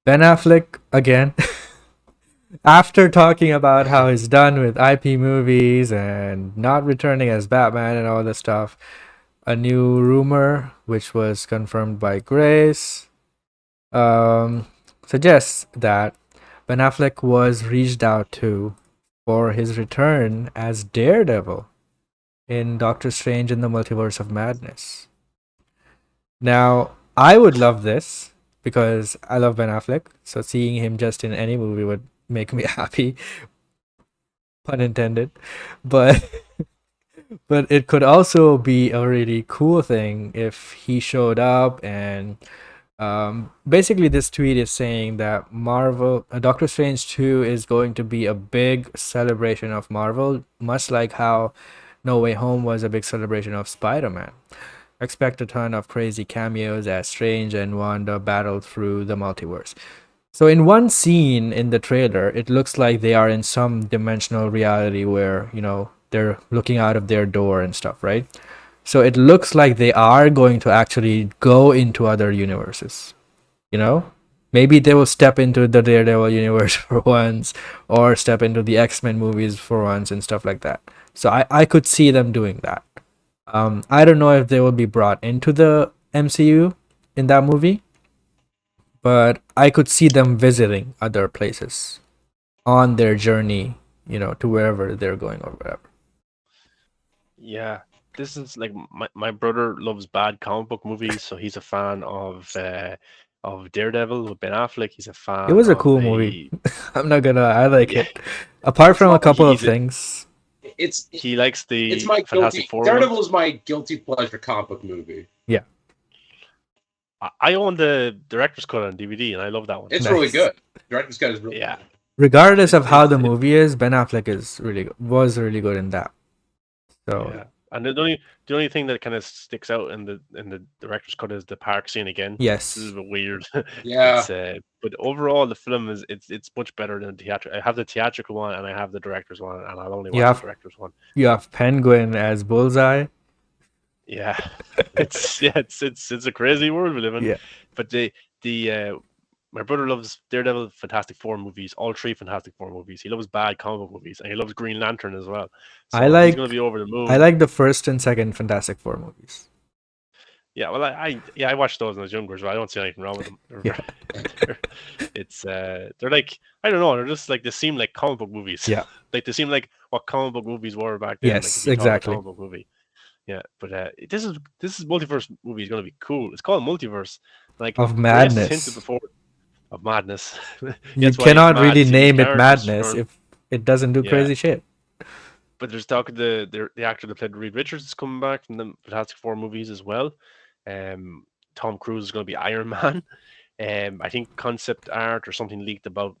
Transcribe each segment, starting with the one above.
Ben Affleck again. After talking about how he's done with IP movies and not returning as Batman and all this stuff, a new rumor, which was confirmed by Grace, um, suggests that Ben Affleck was reached out to for his return as Daredevil in Doctor Strange in the Multiverse of Madness. Now, I would love this because I love Ben Affleck, so seeing him just in any movie would make me happy, pun intended. But but it could also be a really cool thing if he showed up and basically this tweet is saying that Marvel Doctor Strange 2 is going to be a big celebration of Marvel, much like how No Way Home was a big celebration of Spider-Man. Expect a ton of crazy cameos as Strange and Wanda battle through the multiverse. So in one scene in the trailer, it looks like they are in some dimensional reality where, they're looking out of their door and stuff, right? So it looks like they are going to actually go into other universes, you know? Maybe they will step into the Daredevil universe for once or step into the X-Men movies for once and stuff like that. So I could see them doing that. I don't know if they will be brought into the MCU in that movie, but I could see them visiting other places on their journey, to wherever they're going or whatever. Yeah, this is like my brother loves bad comic book movies, so he's a fan of Daredevil with Ben Affleck. He's a It fan was a of cool movie. a I'm not gonna. I like yeah. it. Apart It's from a my couple of He's a, things. it's he likes it's the my Fantastic guilty. Four Daredevil ones. is my guilty pleasure comic book movie. Yeah, I own the director's cut on DVD, and I love that one. It's really nice. good. Director's cut is really Yeah, good. Regardless it, of how it, the it movie is, Ben Affleck is was really good in that. So yeah. And the only thing that kind of sticks out in the director's cut is the park scene again. It's a yes, little bit weird. Yeah, But overall the film it's much better than the theatrical. I have the theatrical one and I have the director's one, and I'll only you watch the have director's one. you have Penguin as Bullseye. Yeah, it's a crazy world we live in. Yeah, But the my brother loves Daredevil, Fantastic Four movies, all three Fantastic Four movies. He loves bad comic book movies, and he loves Green Lantern as well. I So he's gonna like be over the I moon. like the first and second Fantastic Four movies. Yeah, well, I watched those when I was younger, so I don't see anything wrong with them. Yeah, They're, they're like, I don't know, they're just like, they seem like comic book movies. yeah, Like they seem like what comic book movies were back then. Like if yes, you thought of a exactly. comic book movie, yeah. But this is multiverse movie is gonna be cool. It's called Multiverse. Like Of Grace has hinted madness. before of madness. You That's why it's cannot mad really to see these name it characters madness return. if it doesn't do Yeah, crazy shit. but there's talk of the actor that played Reed Richards is coming back from the Fantastic Four movies as well. Um, Tom Cruise is going to be Iron Man. I think concept art or something leaked about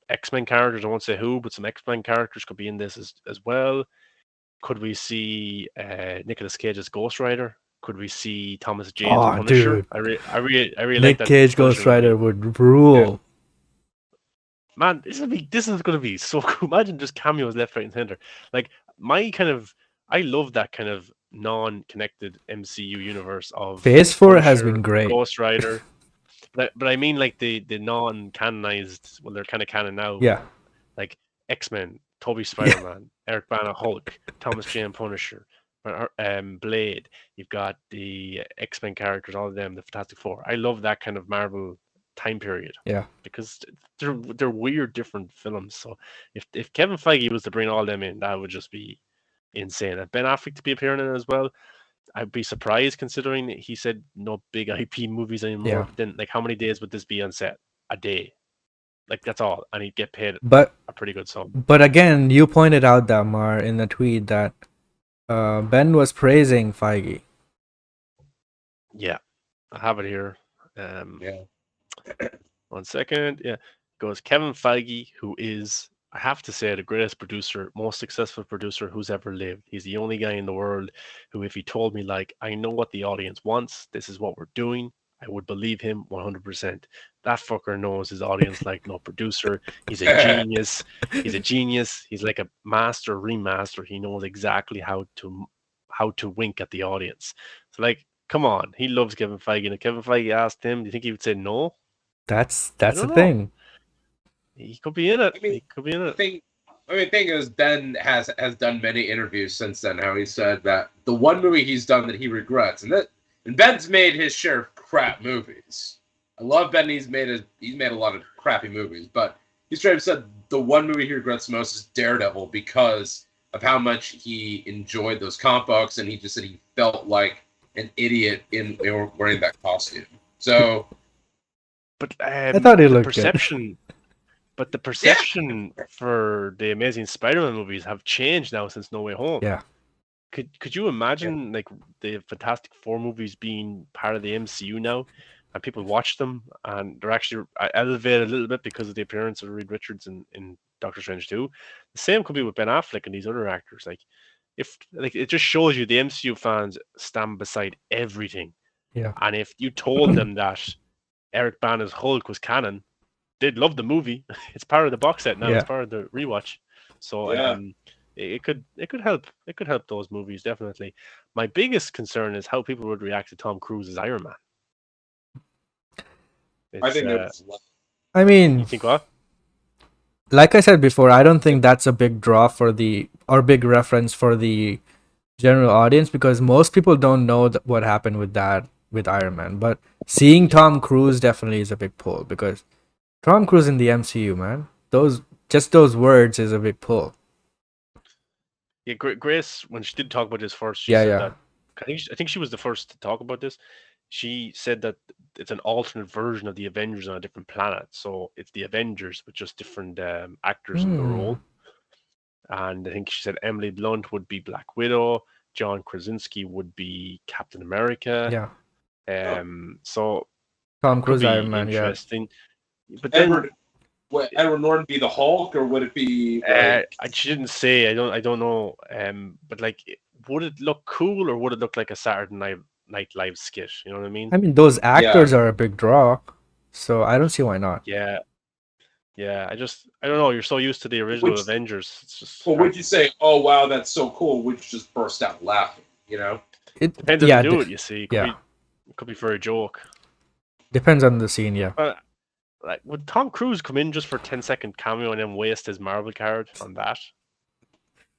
X-Men characters. I won't say who, but some X-Men characters could be in this as well. Could we see Nicolas Cage as Ghost Rider? Could we see Thomas Jane as Oh, Punisher? dude, I really like Nick that Cage Punisher Ghost gonna Rider be. would Yeah, rule. man, this is gonna be so cool. Imagine just cameos left, right, and center. Like my kind of, I love that kind of non-connected MCU universe of Phase 4 has Punisher, been great. Ghost Rider. But I mean like the non-canonized. Well, they're kind of canon now. Yeah, Like X-Men, Toby yeah. Spider-Man, Eric Bana Hulk, Thomas Jane Punisher, Blade. You've got the X-Men characters, all of them, the Fantastic Four. I love that kind of Marvel time period Yeah. because they're weird, different films. So if Kevin Feige was to bring all them in, that would just be insane. And Ben Affleck to be appearing in it as well, I'd be surprised considering he said no big IP movies anymore. Yeah. But then, like, how many days would this be on set? A day, like that's all, and he'd get paid But a pretty good sum. but again, you pointed out that Mar in the tweet that Ben was praising Feige. Yeah, I have it here. yeah. 1 second. Yeah, goes Kevin Feige, who is, I have to say, the greatest producer, most successful producer who's ever lived. He's the only guy in the world who, if he told me, like, I know what the audience wants, this is what we're doing, I would believe him 100%. That fucker knows his audience like no producer. He's a genius. He's a genius. He's like a master remaster. He knows exactly how to wink at the audience. So, like, Come on, he loves Kevin Feige. And if Kevin Feige asked him, do you think he would say no? That's I the don't know. thing. He could be in it. I mean, He could be in it. thing is, Ben has done many interviews since then. How he said that the one movie he's done that he regrets, and Ben's made his share of crap movies. I love Ben. He's made a lot of crappy movies, but he straight up said the one movie he regrets most is Daredevil because of how much he enjoyed those comic books, and he just said he felt like an idiot in wearing that costume. So, But I thought it the looked good. perception, but the perception for the Amazing Spider-Man movies have changed now since No Way Home. Yeah. Could you imagine like the Fantastic Four movies being part of the MCU now, and people watch them and they're actually elevated a little bit because of the appearance of Reed Richards in Doctor Strange 2? The same could be with Ben Affleck and these other actors. Like, if like it just shows you the MCU fans stand beside everything. Yeah. And if you told them that Eric Bana's Hulk was canon, they'd love the movie. It's part of the box set now. Yeah. It's part of the rewatch. So it could help. It could help those movies definitely. My biggest concern is how people would react to Tom Cruise as Iron Man. I think I You mean, think what? like I said before, I don't think that's a big draw or big reference for the general audience because most people don't know what happened with Iron Man. But seeing Tom Cruise definitely is a big pull because Tom Cruise in the MCU, man, those words is a big pull. Yeah, Grace, when she did talk about this first, she Yeah, said yeah. that I think she was the first to talk about this. She said that it's an alternate version of the Avengers on a different planet. So it's the Avengers with just different actors in the role. And I think she said Emily Blunt would be Black Widow, John Krasinski would be Captain America. Yeah. So Tom it could Cruise be Iron Man, yeah. interesting. But then would Edward Norton be the Hulk, or would it be she didn't say. I don't know. But like, would it look cool or would it look like a Saturday Night Live skit? You know what I mean? I mean, those actors are a big draw, so I don't see why not. Yeah. I don't know. You're so used to the original Avengers. It's just. Well, would you say, "Oh wow, that's so cool"? Would you just burst out laughing? You know, it depends how you do it. You see, it could be for a joke. Depends on the scene, yeah. Like, would Tom Cruise come in just for 10-second cameo and then waste his Marvel card on that?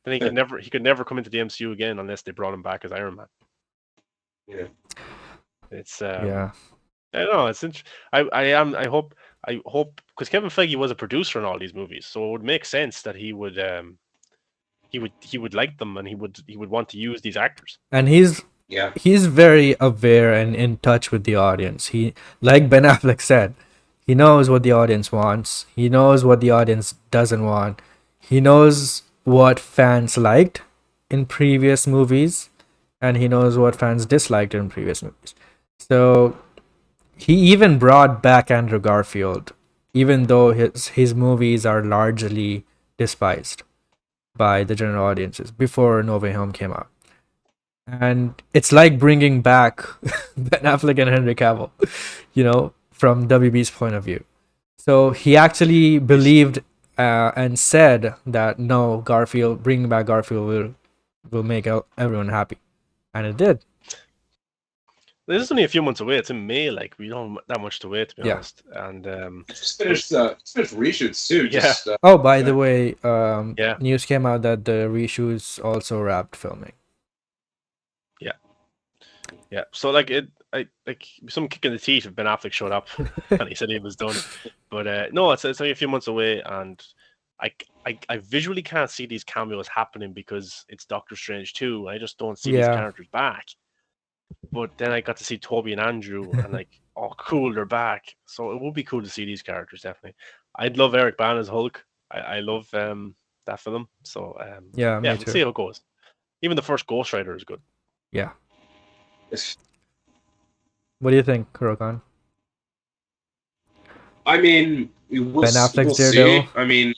Then he could never come into the MCU again unless they brought him back as Iron Man. Yeah, it's yeah. I don't know. It's I hope because Kevin Feige was a producer in all these movies, so it would make sense that he would like them and he would want to use these actors. And he's very aware and in touch with the audience. He, like Ben Affleck said, he knows what the audience wants. He knows what the audience doesn't want. He knows what fans liked in previous movies, and he knows what fans disliked in previous movies. So he even brought back Andrew Garfield, even though his movies are largely despised by the general audiences before No Way Home came out. And it's like bringing back Ben Affleck and Henry Cavill, from WB's point of view. So he actually believed and said that no, bringing back Garfield will make everyone happy, and it did. This is only a few months away. It's in May. Like, we don't have that much to wait, to be honest. And just finished reshoots too. By the way, news came out that the reshoots also wrapped filming. Yeah. So like some kick in the teeth if Ben Affleck showed up and he said he was done. But no, it's only a few months away, and I visually can't see these cameos happening because it's Doctor Strange 2. I just don't see these characters back. But then I got to see Toby and Andrew, and like, oh, cool, they're back. So it would be cool to see these characters, definitely. I'd love Eric Bana's Hulk. I love that film. So we'll see how it goes. Even the first Ghost Rider is good. Yeah. What do you think, Kurokan? I mean, Ben Affleck's Daredevil. See. I mean,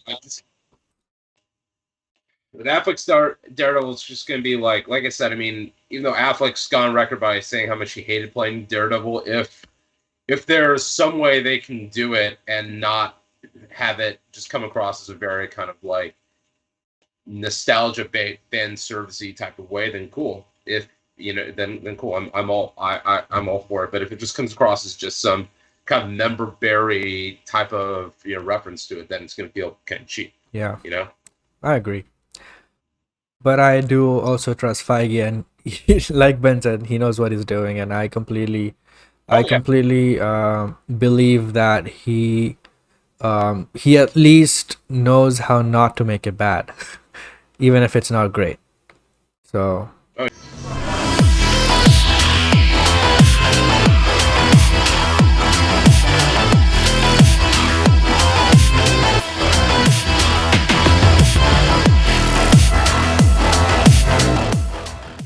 with Affleck's Daredevil, it's just going to be like I said. I mean, even though Affleck's gone on record by saying how much he hated playing Daredevil, if there's some way they can do it and not have it just come across as a very kind of like nostalgia fan servicey type of way, then cool. If then cool. I'm all for it. But if it just comes across as just some kind of member berry type of reference to it, then it's going to feel kind of cheap. Yeah, You know. I agree. But I do also trust Feige, and like Ben said, he knows what he's doing, and I completely, Oh I yeah. completely believe that he at least knows how not to make it bad, even if it's not great. So